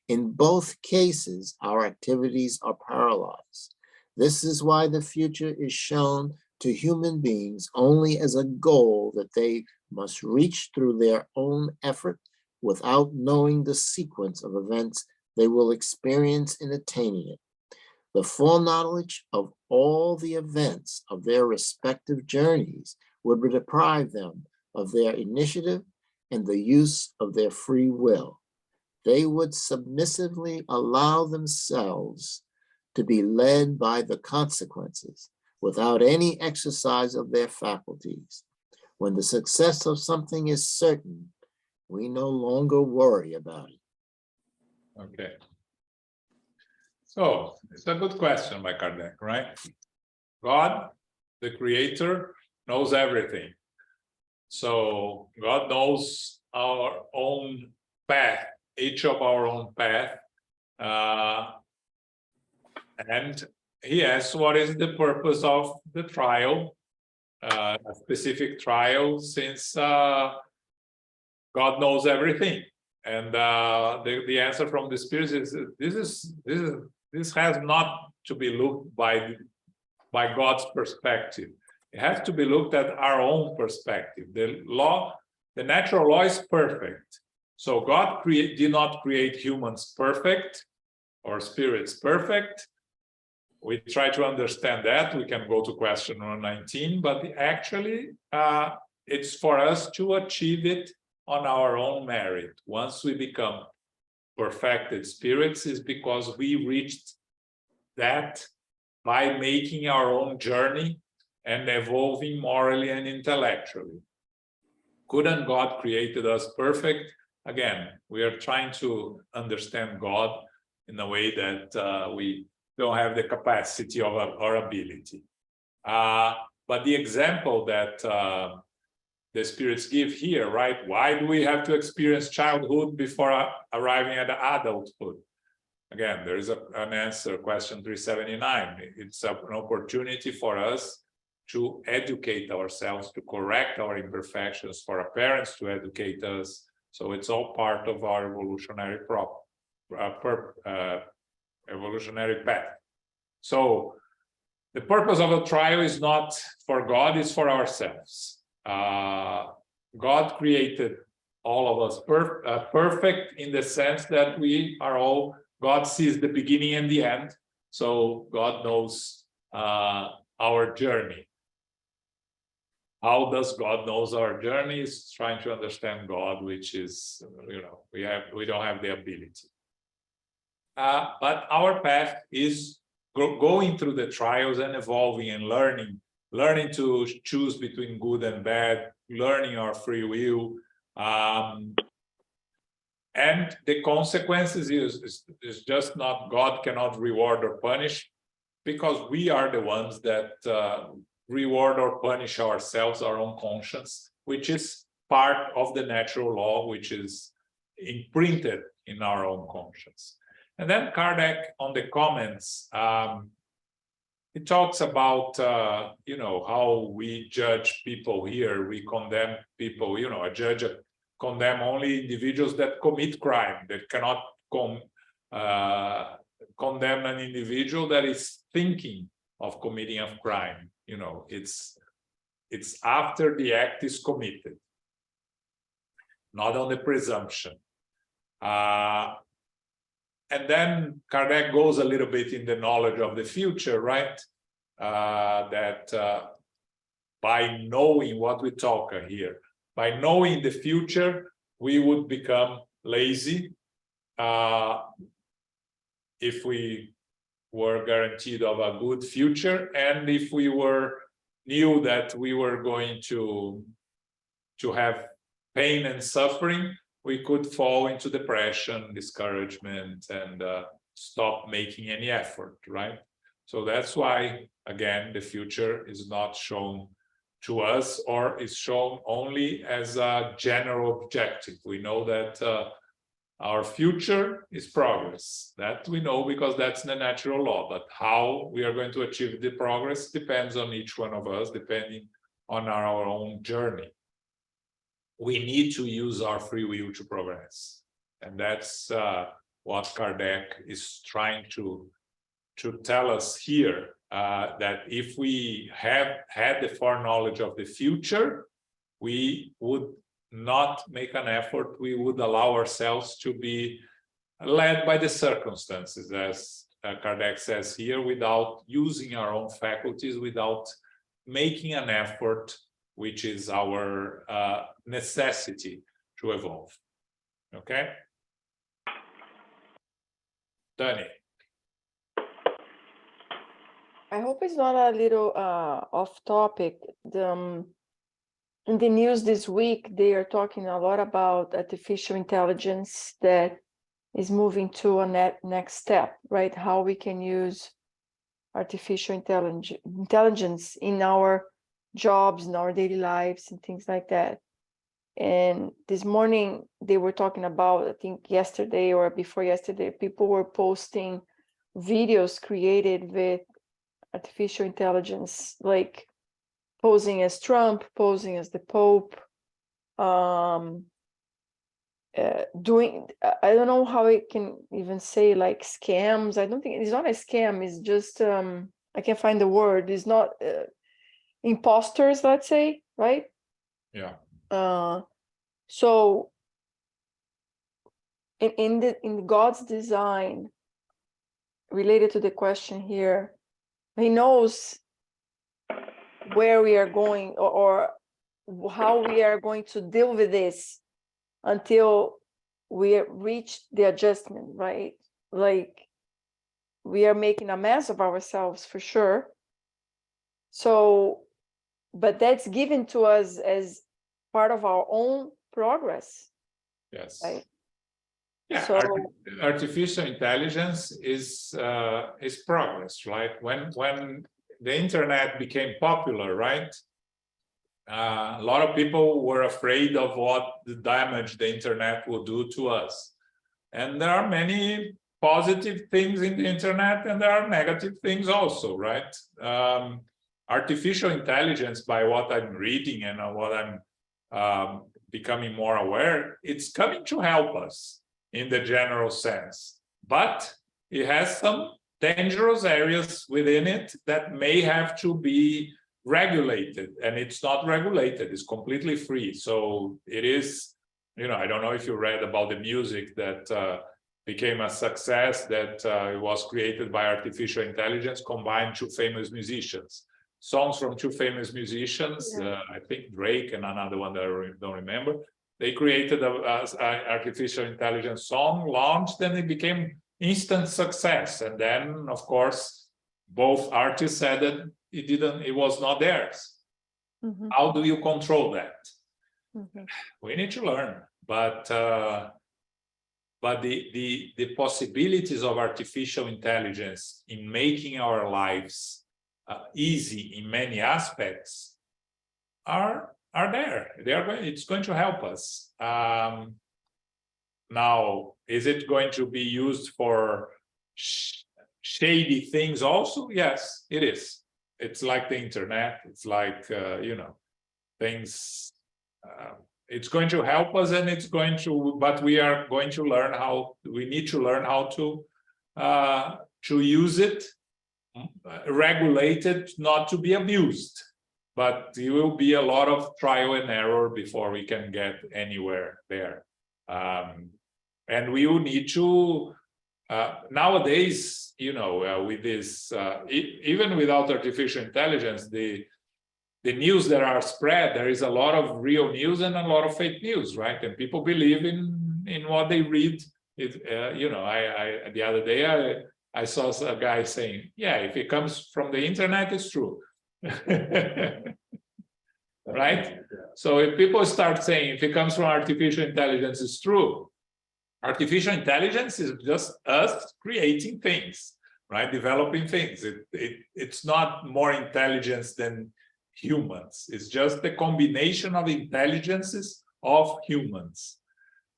In both cases, our activities are paralyzed. This is why the future is shown to human beings only as a goal that they must reach through their own effort, without knowing the sequence of events they will experience in attaining it. The foreknowledge of all the events of their respective journeys would deprive them of their initiative and the use of their free will. They would submissively allow themselves to be led by the consequences without any exercise of their faculties. When the success of something is certain, we no longer worry about it. Okay. So it's a good question by Kardec, right? God, the creator, knows everything. So God knows our own path, each of our own path. And he asks, what is the purpose of the trial, a specific trial, since God knows everything. And the answer from the Spirit is this has not to be looked by God's perspective. It has to be looked at our own perspective. The natural law is perfect. So God did not create humans perfect or spirits perfect. We try to understand that. We can go to question 119, but actually it's for us to achieve it on our own merit. Once we become perfected spirits, is because we reached that by making our own journey and evolving morally and intellectually. Couldn't God created us perfect? Again, we are trying to understand God in a way that we don't have the capacity of our ability. But the example that the spirits give here, right? Why do we have to experience childhood before arriving at adulthood? Again, there is an answer, question 379. It's an opportunity for us to educate ourselves, to correct our imperfections, for our parents to educate us. So it's all part of our evolutionary evolutionary path. So the purpose of a trial is not for God, it's for ourselves. God created all of us perfect in the sense that we are all, God sees the beginning and the end, So God knows our journey. How does God knows our journey? Is trying to understand God, which is, we don't have the ability. But our path is going through the trials and evolving and learning to choose between good and bad, learning our free will. And the consequences is just not, God cannot reward or punish, because we are the ones that reward or punish ourselves, our own conscience, which is part of the natural law, which is imprinted in our own conscience. And then Kardec, on the comments, he talks about, how we judge people here. We condemn people, a judge condemn only individuals that commit crime, that cannot condemn an individual that is thinking of committing a crime. It's after the act is committed, not on the presumption. And then Kardec goes a little bit in the knowledge of the future, right? That by knowing what we talk here, by knowing the future, we would become lazy if we were guaranteed of a good future, and if we knew that we were going to have pain and suffering, we could fall into depression, discouragement, and stop making any effort, right? So that's why, again, the future is not shown to us, or is shown only as a general objective. We know that our future is progress. That we know because that's the natural law. But how we are going to achieve the progress depends on each one of us, depending on our own journey. We need to use our free will to progress. And that's what Kardec is trying to tell us here, that if we have had the foreknowledge of the future, we would not make an effort. We would allow ourselves to be led by the circumstances, as Kardec says here, without using our own faculties, without making an effort, which is our necessity to evolve. Okay? Dani. I hope it's not a little off topic. In the news this week, they are talking a lot about artificial intelligence that is moving to a next step, right? How we can use artificial intelligence in our jobs, in our daily lives, and things like that. And this morning, they were talking about, I think yesterday or before yesterday, people were posting videos created with artificial intelligence, like posing as Trump, posing as the Pope, doing, I don't know how I can even say, like scams. I don't think it's not a scam. It's just, I can't find the word. It's not imposters, let's say, right? Yeah. So in God's design, related to the question here, He knows where we are going, or how we are going to deal with this until we reach the adjustment, right? Like, we are making a mess of ourselves for sure. So, but that's given to us as part of our own progress. Yes. Right? Yeah. So, artificial intelligence is progress, right? When the internet became popular, right? A lot of people were afraid of what the damage the internet will do to us. And there are many positive things in the internet, and there are negative things also, right? Artificial intelligence, by what I'm reading and what I'm becoming more aware, it's coming to help us in the general sense. But it has some dangerous areas within it that may have to be regulated, and it's not regulated, it's completely free. So it is, I don't know if you read about the music that became a success that it was created by artificial intelligence, combined two famous musicians. Songs from two famous musicians, I think Drake and another one that I don't remember. They created a artificial intelligence song, launched, and it became instant success. And then, of course, both artists said that it was not theirs. Mhm. How do you control that? Mhm. We need to learn, but the possibilities of artificial intelligence in making our lives easy in many aspects are there. It's going to help us. Now, is it going to be used for shady things also? Yes, it is. It's like the internet. It's like things. It's going to help us, and it's going to. But we are going to learn how. We need to learn how to use it, regulate it, not to be abused. But there will be a lot of trial and error before we can get anywhere there. And we will need to, nowadays, with this, even without artificial intelligence, the news that are spread, there is a lot of real news and a lot of fake news, right? And people believe in what they read. The other day, I saw a guy saying, yeah, if it comes from the internet, it's true. Right? So if people start saying if it comes from artificial intelligence, it's true. Artificial intelligence is just us creating things, right? Developing things. It's not more intelligence than humans. It's just the combination of intelligences of humans.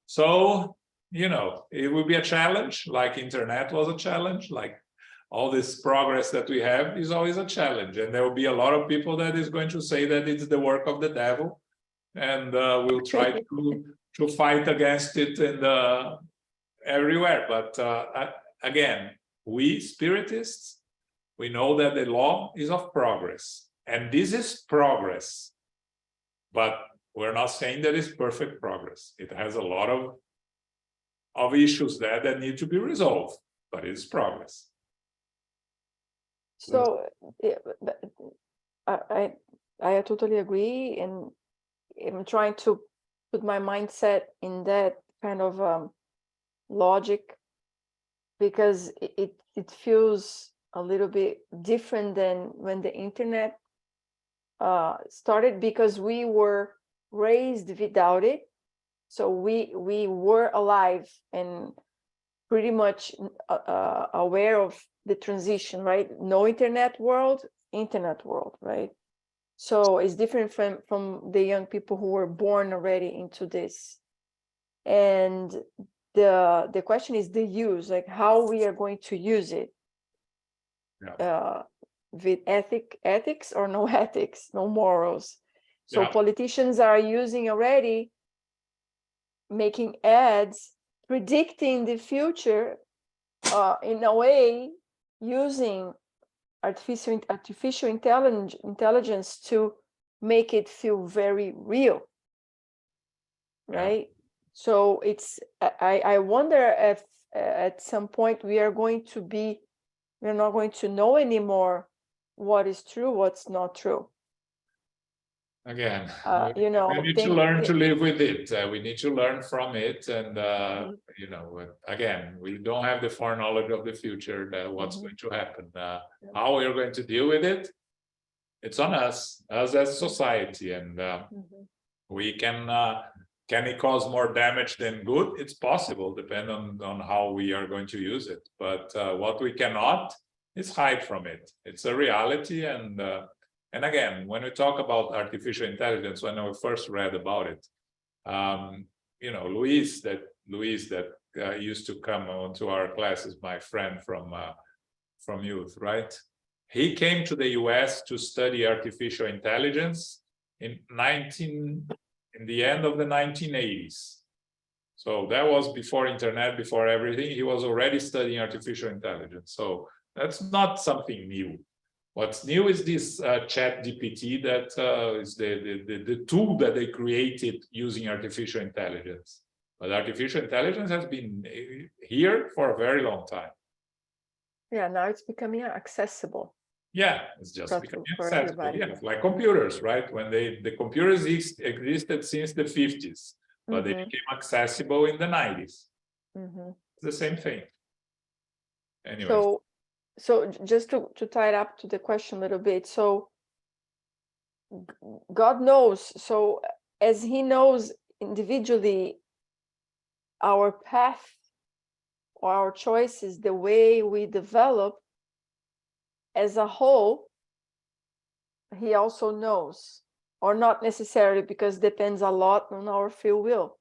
So, it will be a challenge, like internet was a challenge, like all this progress that we have is always a challenge. And there will be a lot of people that is going to say that it's the work of the devil. And we'll try to fight against it everywhere. But again, we spiritists, we know that the law is of progress. And this is progress. But we're not saying that it's perfect progress. It has a lot of issues there that need to be resolved, but it's progress. So I totally agree, and I'm trying to put my mindset in that kind of logic, because it feels a little bit different than when the internet started, because we were raised without it. So we were alive and pretty much aware of the transition, right? No internet world, right? So it's different from the young people who were born already into this. And the question is the use, like how we are going to use it. With ethics or no ethics, no morals. So politicians are using already, making ads, predicting the future in a way, using artificial intelligence to make it feel very real, right? So it's I wonder if at some point we're not going to know anymore what is true, what's not true. Again, We need to learn to live with it. We need to learn from it, and again, we don't have the foreknowledge of the future, what's going to happen. How we're going to deal with it, it's on us as society, and we can it cause more damage than good? It's possible, depending on how we are going to use it. But what we cannot is hide from it. It's a reality, and again, when we talk about artificial intelligence, when I first read about it, Luis that used to come onto our classes, my friend from youth, right? He came to the US to study artificial intelligence in the end of the 1980s. So that was before internet, before everything. He was already studying artificial intelligence. So that's not something new. What's new is this chat GPT that is the tool that they created using artificial intelligence, But artificial intelligence has been here for a very long time. Yeah, now it's becoming accessible. Yeah, it's just For- becoming for accessible. everybody. Yeah, like computers, right? When the computers existed since the 50s, but they Mhm, became accessible in the 90s. mhm. It's the same thing. Anyway, So just to tie it up to the question a little bit, so God knows, so as he knows individually our path or our choices, the way we develop as a whole, he also knows, or not necessarily, because depends a lot on our free will.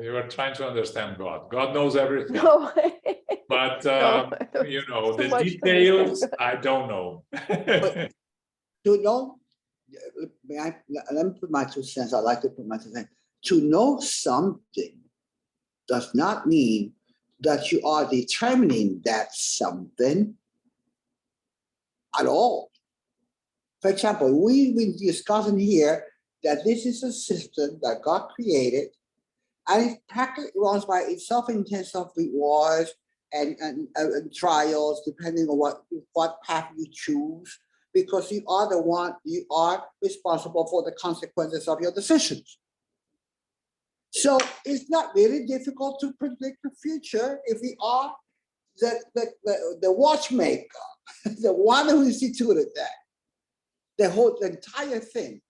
you are trying to understand God. God knows everything. No, But no, you know, too the much to details understand. I don't know. To know, let me put my 2 cents. I like to put my 2 cents. To know something does not mean that you are determining that something at all. For example, we've been discussing here that this is a system that God created, and it practically runs by itself in terms of rewards and trials, depending on what path you choose, because you are responsible for the consequences of your decisions. So it's not really difficult to predict the future if we are the watchmaker, the one who instituted that, the entire thing.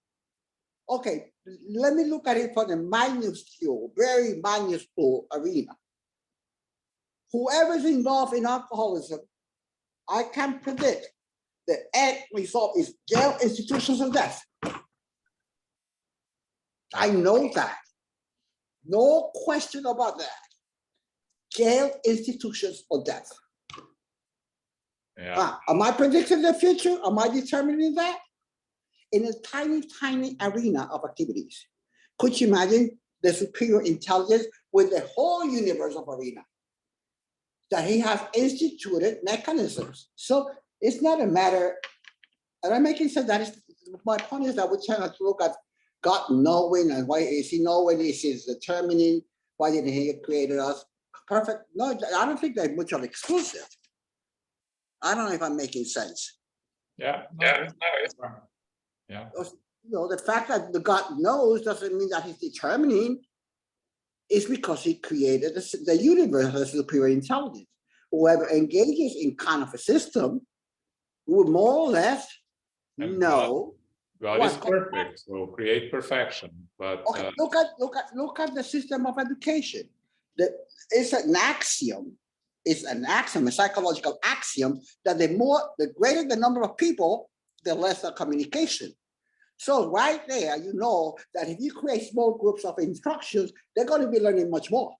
Okay, let me look at it from a minuscule, very minuscule arena. Whoever's involved in alcoholism, I can predict the end result is jail, institutions, of death. I know that. No question about that. Jail, institutions, or death. Yeah. Am I predicting the future? Am I determining that? In a tiny, tiny arena of activities. Could you imagine the superior intelligence with the whole universe of arena? That he has instituted mechanisms. So it's not a matter, and I'm making sense that is, my point is that we try not to look at God knowing and why is he knowing, is he determining, why didn't he created us? Perfect. No, I don't think they're mutually exclusive. I don't know if I'm making sense. Yeah. Yeah. You know, the fact that the God knows doesn't mean that he's determining. It's because he created the universe as superior intelligence. Whoever engages in kind of a system will more or less And know. God is perfect, so create perfection. But Okay, look at the system of education. It's an axiom. It's an axiom, a psychological axiom, that the greater the number of people, the less the communication. So right there, you know that if you create small groups of instructions, they're going to be learning much more.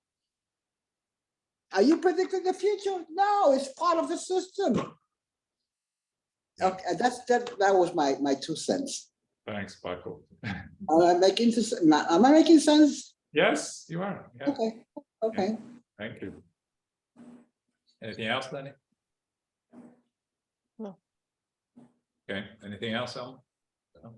Are you predicting the future? No, it's part of the system. Okay, that was my 2 cents. thanks, Paco. Am I making sense? Yes, you are. Yeah. Okay. Yeah. Thank you. Anything else, Danny? No. Okay. Anything else, Ellen? No?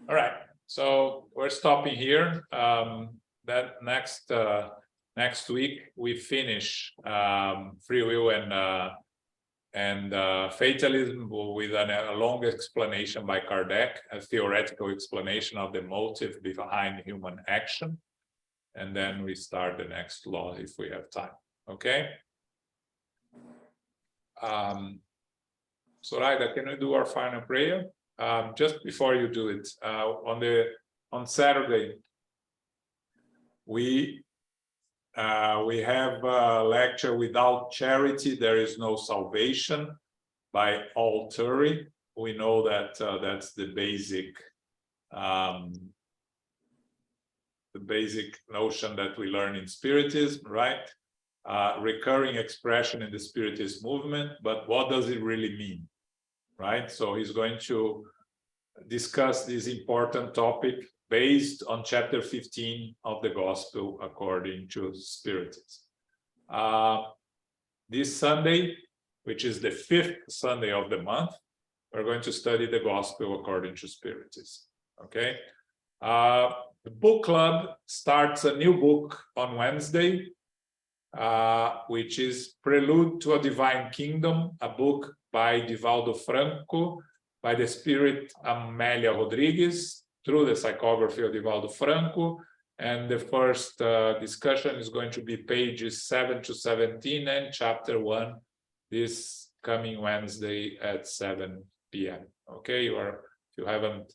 All right. So we're stopping here. That next week we finish free will and fatalism with a long explanation by Kardec, a theoretical explanation of the motive behind human action. And then we start the next law if we have time. Okay. Zoraida, can you do our final prayer? Just before you do it, on Saturday, we have a lecture, Without Charity There Is No Salvation, by Altuve. We know that that's the basic notion that we learn in Spiritism, right? Recurring expression in the Spiritist movement, but what does it really mean, right? So he's going to discuss this important topic based on chapter 15 of the Gospel according to Spiritism. This Sunday, which is the 5th Sunday of the month, we're going to study the Gospel according to Spiritism, okay? The book club starts a new book on Wednesday, which is Prelude to a Divine Kingdom, a book by Divaldo Franco, by the spirit Amélia Rodrigues, through the psychography of Divaldo Franco. And the first discussion is going to be pages 7 to 17 and chapter 1 this coming Wednesday at 7 p.m. Okay, if you haven't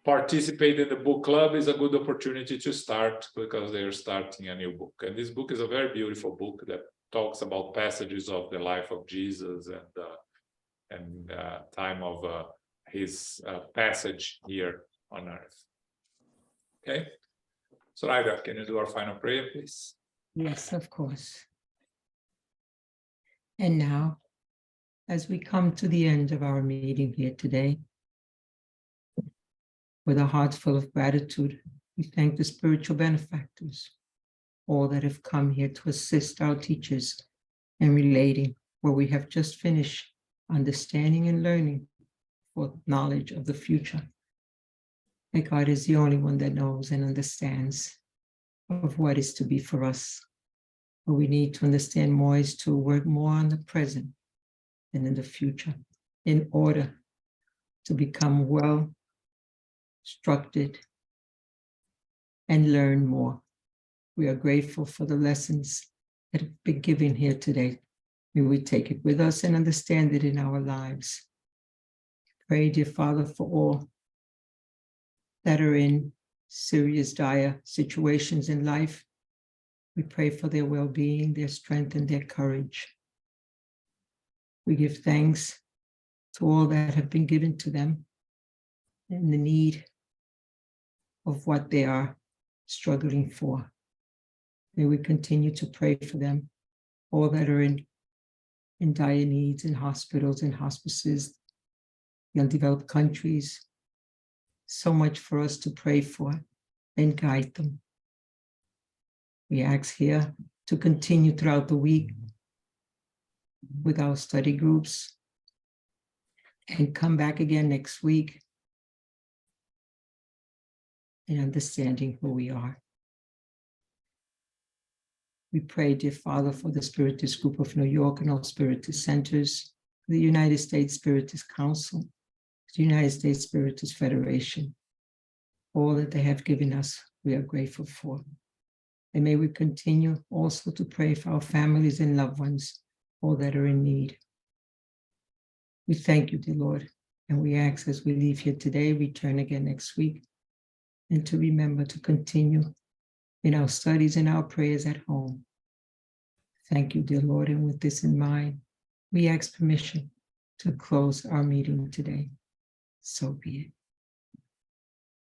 participated in the book club, is a good opportunity to start, because they are starting a new book. And this book is a very beautiful book that talks about passages of the life of Jesus and time of his passage here on earth. Okay. Soraya, can you do our final prayer, please? Yes, of course. And now, as we come to the end of our meeting here today, with our hearts full of gratitude, we thank the spiritual benefactors, all that have come here to assist our teachers in relating where we have just finished understanding and learning for knowledge of the future. That God is the only one that knows and understands of what is to be for us. What we need to understand more is to work more on the present than in the future, in order to become well instructed and learn more. We are grateful for the lessons that have been given here today. May we take it with us and understand it in our lives. Pray, dear Father, for all that are in serious, dire situations in life. We pray for their well-being, their strength, and their courage. We give thanks to all that have been given to them and the need of what they are struggling for. May we continue to pray for them, all that are in dire needs in hospitals and hospices, the undeveloped countries. So much for us to pray for and guide them. We ask here to continue throughout the week with our study groups and come back again next week in understanding who we are. We pray, dear Father, for the Spiritist Group of New York and all Spiritist centers, the United States Spiritist Council, the United States Spiritist Federation. All that they have given us, we are grateful for. And may we continue also to pray for our families and loved ones, all that are in need. We thank you, dear Lord, and we ask as we leave here today, return again next week, and to remember to continue in our studies and our prayers at home. Thank you, dear Lord, and with this in mind, we ask permission to close our meeting today. So be it.